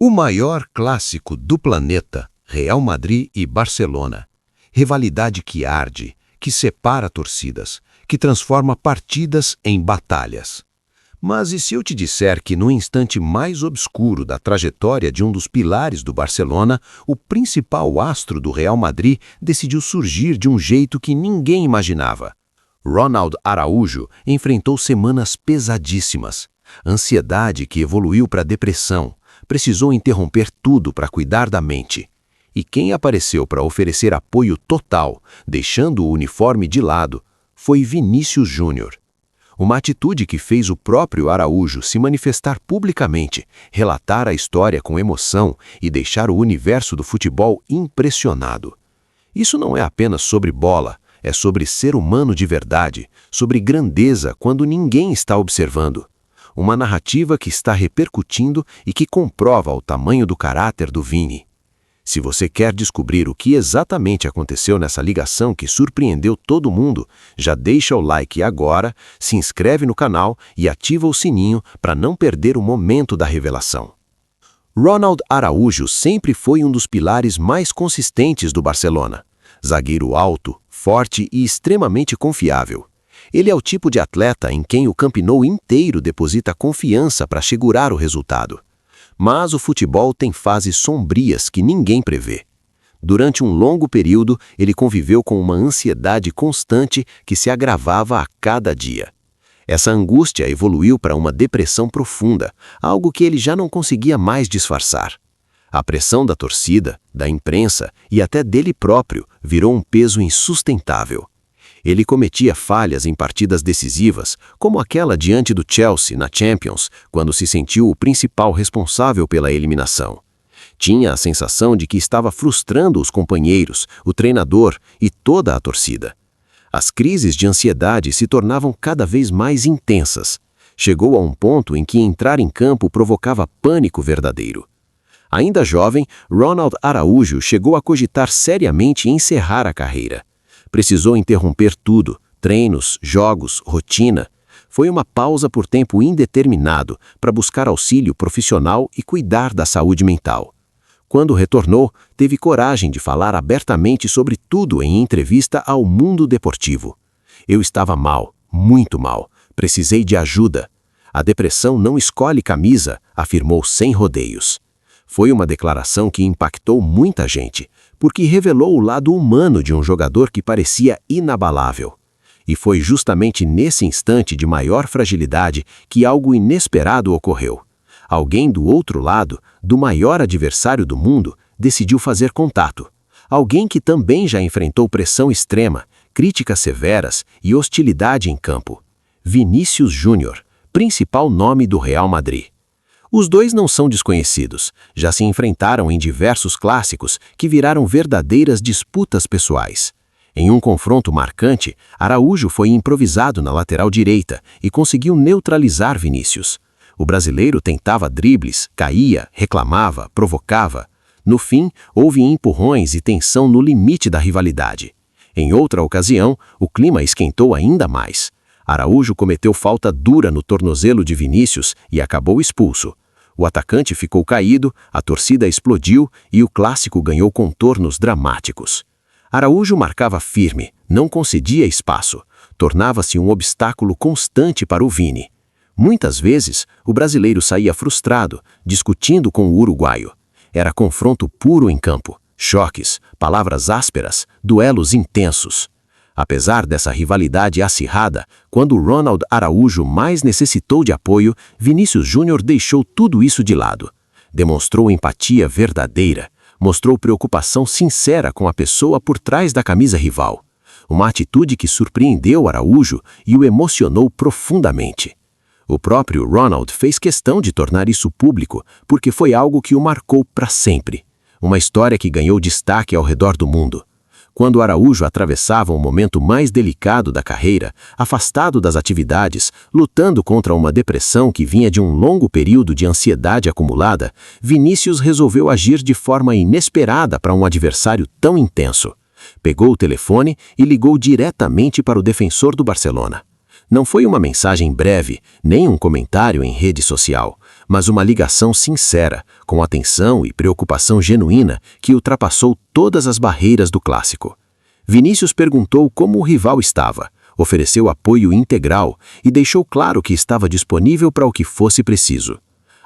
O maior clássico do planeta, Real Madrid e Barcelona. Rivalidade que arde, que separa torcidas, que transforma partidas em batalhas. Mas e se eu te disser que no instante mais obscuro da trajetória de um dos pilares do Barcelona, o principal astro do Real Madrid decidiu surgir de um jeito que ninguém imaginava? Ronald Araújo enfrentou semanas pesadíssimas, ansiedade que evoluiu para depressão, precisou interromper tudo para cuidar da mente. E quem apareceu para oferecer apoio total, deixando o uniforme de lado, foi Vinícius Júnior. Uma atitude que fez o próprio Araújo se manifestar publicamente, relatar a história com emoção e deixar o universo do futebol impressionado. Isso não é apenas sobre bola, é sobre ser humano de verdade, sobre grandeza quando ninguém está observando. Uma narrativa que está repercutindo e que comprova o tamanho do caráter do Vini. Se você quer descobrir o que exatamente aconteceu nessa ligação que surpreendeu todo mundo, já deixa o like agora, se inscreve no canal e ativa o sininho para não perder o momento da revelação. Ronald Araújo sempre foi um dos pilares mais consistentes do Barcelona. Zagueiro alto, forte e extremamente confiável. Ele é o tipo de atleta em quem o Camp Nou inteiro deposita confiança para segurar o resultado. Mas o futebol tem fases sombrias que ninguém prevê. Durante um longo período, ele conviveu com uma ansiedade constante que se agravava a cada dia. Essa angústia evoluiu para uma depressão profunda, algo que ele já não conseguia mais disfarçar. A pressão da torcida, da imprensa e até dele próprio virou um peso insustentável. Ele cometia falhas em partidas decisivas, como aquela diante do Chelsea na Champions, quando se sentiu o principal responsável pela eliminação. Tinha a sensação de que estava frustrando os companheiros, o treinador e toda a torcida. As crises de ansiedade se tornavam cada vez mais intensas. Chegou a um ponto em que entrar em campo provocava pânico verdadeiro. Ainda jovem, Ronald Araújo chegou a cogitar seriamente encerrar a carreira. Precisou interromper tudo, treinos, jogos, rotina. Foi uma pausa por tempo indeterminado para buscar auxílio profissional e cuidar da saúde mental. Quando retornou, teve coragem de falar abertamente sobre tudo em entrevista ao Mundo Deportivo. Eu estava mal, muito mal. Precisei de ajuda. A depressão não escolhe camisa, afirmou sem rodeios. Foi uma declaração que impactou muita gente, porque revelou o lado humano de um jogador que parecia inabalável. E foi justamente nesse instante de maior fragilidade que algo inesperado ocorreu. Alguém do outro lado, do maior adversário do mundo, decidiu fazer contato. Alguém que também já enfrentou pressão extrema, críticas severas e hostilidade em campo. Vinícius Júnior, principal nome do Real Madrid. Os dois não são desconhecidos, já se enfrentaram em diversos clássicos que viraram verdadeiras disputas pessoais. Em um confronto marcante, Araújo foi improvisado na lateral direita e conseguiu neutralizar Vinícius. O brasileiro tentava dribles, caía, reclamava, provocava. No fim, houve empurrões e tensão no limite da rivalidade. Em outra ocasião, o clima esquentou ainda mais. Araújo cometeu falta dura no tornozelo de Vinícius e acabou expulso. O atacante ficou caído, a torcida explodiu e o clássico ganhou contornos dramáticos. Araújo marcava firme, não concedia espaço, tornava-se um obstáculo constante para o Vini. Muitas vezes, o brasileiro saía frustrado, discutindo com o uruguaio. Era confronto puro em campo, choques, palavras ásperas, duelos intensos. Apesar dessa rivalidade acirrada, quando Ronald Araújo mais necessitou de apoio, Vinícius Júnior deixou tudo isso de lado. Demonstrou empatia verdadeira, mostrou preocupação sincera com a pessoa por trás da camisa rival. Uma atitude que surpreendeu Araújo e o emocionou profundamente. O próprio Ronald fez questão de tornar isso público, porque foi algo que o marcou para sempre. Uma história que ganhou destaque ao redor do mundo. Quando Araújo atravessava um momento mais delicado da carreira, afastado das atividades, lutando contra uma depressão que vinha de um longo período de ansiedade acumulada, Vinícius resolveu agir de forma inesperada para um adversário tão intenso. Pegou o telefone e ligou diretamente para o defensor do Barcelona. Não foi uma mensagem breve, nem um comentário em rede social, mas uma ligação sincera, com atenção e preocupação genuína que ultrapassou todas as barreiras do clássico. Vinícius perguntou como o rival estava, ofereceu apoio integral e deixou claro que estava disponível para o que fosse preciso.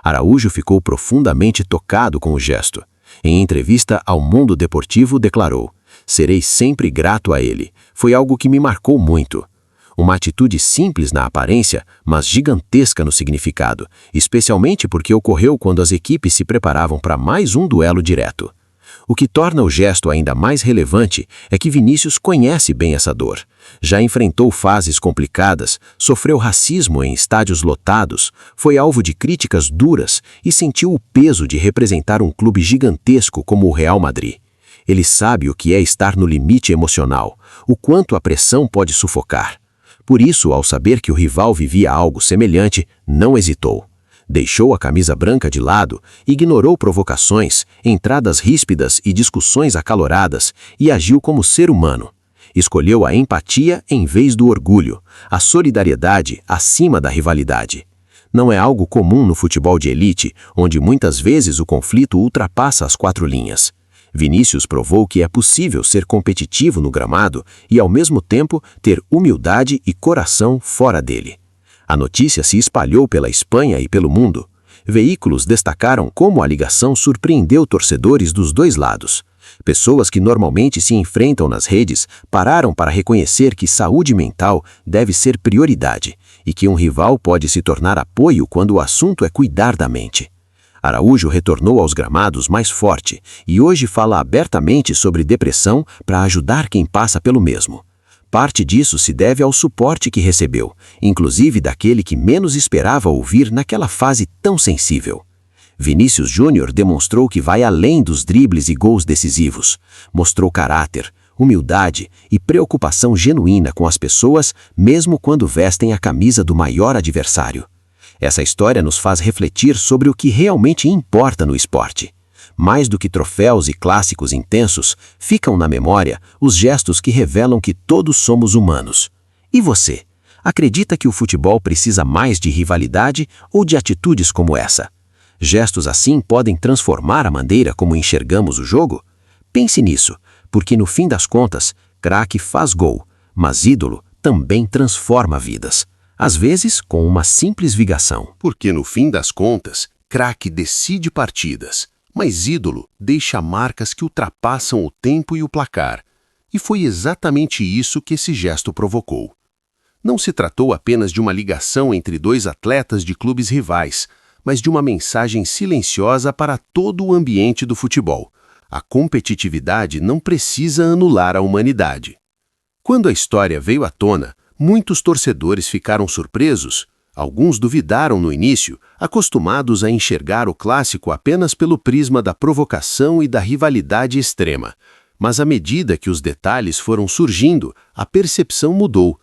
Araújo ficou profundamente tocado com o gesto. Em entrevista ao Mundo Deportivo, declarou: "Serei sempre grato a ele. Foi algo que me marcou muito." Uma atitude simples na aparência, mas gigantesca no significado, especialmente porque ocorreu quando as equipes se preparavam para mais um duelo direto. O que torna o gesto ainda mais relevante é que Vinícius conhece bem essa dor. Já enfrentou fases complicadas, sofreu racismo em estádios lotados, foi alvo de críticas duras e sentiu o peso de representar um clube gigantesco como o Real Madrid. Ele sabe o que é estar no limite emocional, o quanto a pressão pode sufocar. Por isso, ao saber que o rival vivia algo semelhante, não hesitou. Deixou a camisa branca de lado, ignorou provocações, entradas ríspidas e discussões acaloradas e agiu como ser humano. Escolheu a empatia em vez do orgulho, a solidariedade acima da rivalidade. Não é algo comum no futebol de elite, onde muitas vezes o conflito ultrapassa as 4 linhas. Vinícius provou que é possível ser competitivo no gramado e, ao mesmo tempo, ter humildade e coração fora dele. A notícia se espalhou pela Espanha e pelo mundo. Veículos destacaram como a ligação surpreendeu torcedores dos dois lados. Pessoas que normalmente se enfrentam nas redes pararam para reconhecer que saúde mental deve ser prioridade e que um rival pode se tornar apoio quando o assunto é cuidar da mente. Araújo retornou aos gramados mais forte e hoje fala abertamente sobre depressão para ajudar quem passa pelo mesmo. Parte disso se deve ao suporte que recebeu, inclusive daquele que menos esperava ouvir naquela fase tão sensível. Vinícius Júnior demonstrou que vai além dos dribles e gols decisivos. Mostrou caráter, humildade e preocupação genuína com as pessoas, mesmo quando vestem a camisa do maior adversário. Essa história nos faz refletir sobre o que realmente importa no esporte. Mais do que troféus e clássicos intensos, ficam na memória os gestos que revelam que todos somos humanos. E você? Acredita que o futebol precisa mais de rivalidade ou de atitudes como essa? Gestos assim podem transformar a maneira como enxergamos o jogo? Pense nisso, porque no fim das contas, craque faz gol, mas ídolo também transforma vidas. Às vezes, com uma simples ligação. Porque no fim das contas, craque decide partidas, mas ídolo deixa marcas que ultrapassam o tempo e o placar. E foi exatamente isso que esse gesto provocou. Não se tratou apenas de uma ligação entre dois atletas de clubes rivais, mas de uma mensagem silenciosa para todo o ambiente do futebol. A competitividade não precisa anular a humanidade. Quando a história veio à tona, muitos torcedores ficaram surpresos. Alguns duvidaram no início, acostumados a enxergar o clássico apenas pelo prisma da provocação e da rivalidade extrema. Mas à medida que os detalhes foram surgindo, a percepção mudou.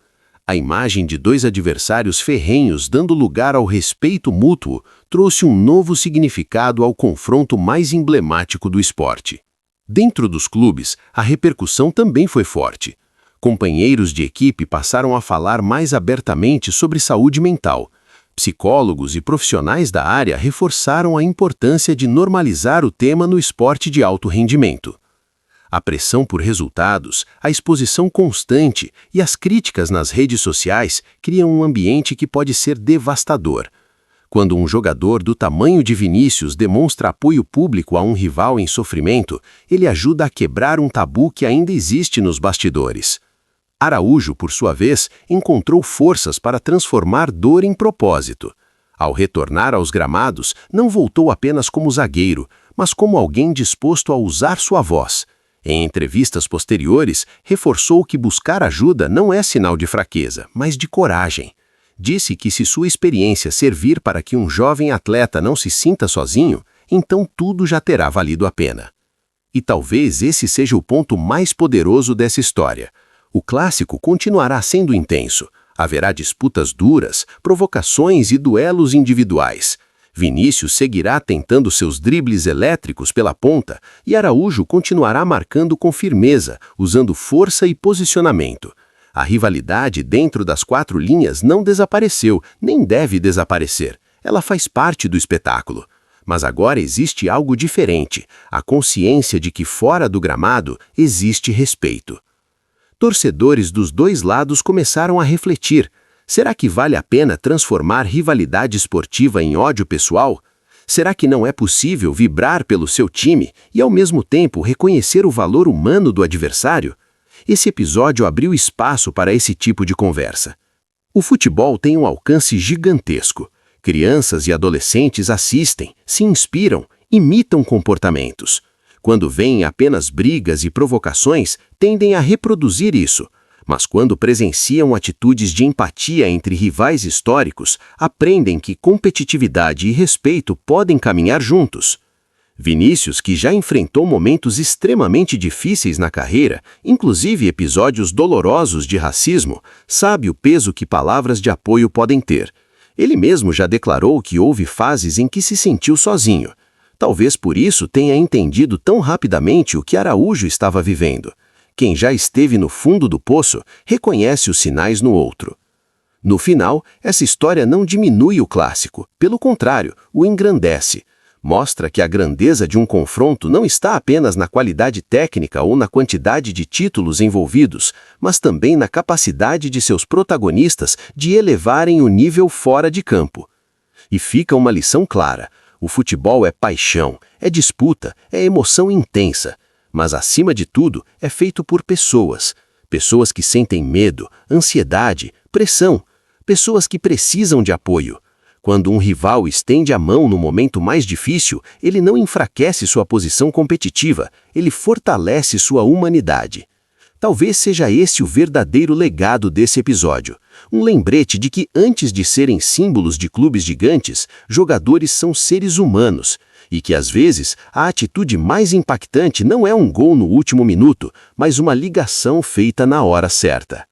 A imagem de dois adversários ferrenhos dando lugar ao respeito mútuo trouxe um novo significado ao confronto mais emblemático do esporte. Dentro dos clubes, a repercussão também foi forte. Companheiros de equipe passaram a falar mais abertamente sobre saúde mental. Psicólogos e profissionais da área reforçaram a importância de normalizar o tema no esporte de alto rendimento. A pressão por resultados, a exposição constante e as críticas nas redes sociais criam um ambiente que pode ser devastador. Quando um jogador do tamanho de Vinícius demonstra apoio público a um rival em sofrimento, ele ajuda a quebrar um tabu que ainda existe nos bastidores. Araújo, por sua vez, encontrou forças para transformar dor em propósito. Ao retornar aos gramados, não voltou apenas como zagueiro, mas como alguém disposto a usar sua voz. Em entrevistas posteriores, reforçou que buscar ajuda não é sinal de fraqueza, mas de coragem. Disse que se sua experiência servir para que um jovem atleta não se sinta sozinho, então tudo já terá valido a pena. E talvez esse seja o ponto mais poderoso dessa história. O clássico continuará sendo intenso. Haverá disputas duras, provocações e duelos individuais. Vinícius seguirá tentando seus dribles elétricos pela ponta e Araújo continuará marcando com firmeza, usando força e posicionamento. A rivalidade dentro das 4 linhas não desapareceu, nem deve desaparecer. ela faz parte do espetáculo. Mas agora existe algo diferente, a consciência de que fora do gramado existe respeito. Torcedores dos dois lados começaram a refletir. Será que vale a pena transformar rivalidade esportiva em ódio pessoal? Será que não é possível vibrar pelo seu time e, ao mesmo tempo, reconhecer o valor humano do adversário? Esse episódio abriu espaço para esse tipo de conversa. O futebol tem um alcance gigantesco. Crianças e adolescentes assistem, se inspiram, imitam comportamentos. Quando veem apenas brigas e provocações, tendem a reproduzir isso. Mas quando presenciam atitudes de empatia entre rivais históricos, aprendem que competitividade e respeito podem caminhar juntos. Vinícius, que já enfrentou momentos extremamente difíceis na carreira, inclusive episódios dolorosos de racismo, sabe o peso que palavras de apoio podem ter. Ele mesmo já declarou que houve fases em que se sentiu sozinho. Talvez por isso tenha entendido tão rapidamente o que Araújo estava vivendo. Quem já esteve no fundo do poço reconhece os sinais no outro. No final, essa história não diminui o clássico, pelo contrário, o engrandece. Mostra que a grandeza de um confronto não está apenas na qualidade técnica ou na quantidade de títulos envolvidos, mas também na capacidade de seus protagonistas de elevarem o nível fora de campo. E fica uma lição clara: o futebol é paixão, é disputa, é emoção intensa, mas acima de tudo é feito por pessoas. Pessoas que sentem medo, ansiedade, pressão, pessoas que precisam de apoio. Quando um rival estende a mão no momento mais difícil, ele não enfraquece sua posição competitiva, ele fortalece sua humanidade. Talvez seja esse o verdadeiro legado desse episódio. Um lembrete de que, antes de serem símbolos de clubes gigantes, jogadores são seres humanos. E que, às vezes, a atitude mais impactante não é um gol no último minuto, mas uma ligação feita na hora certa.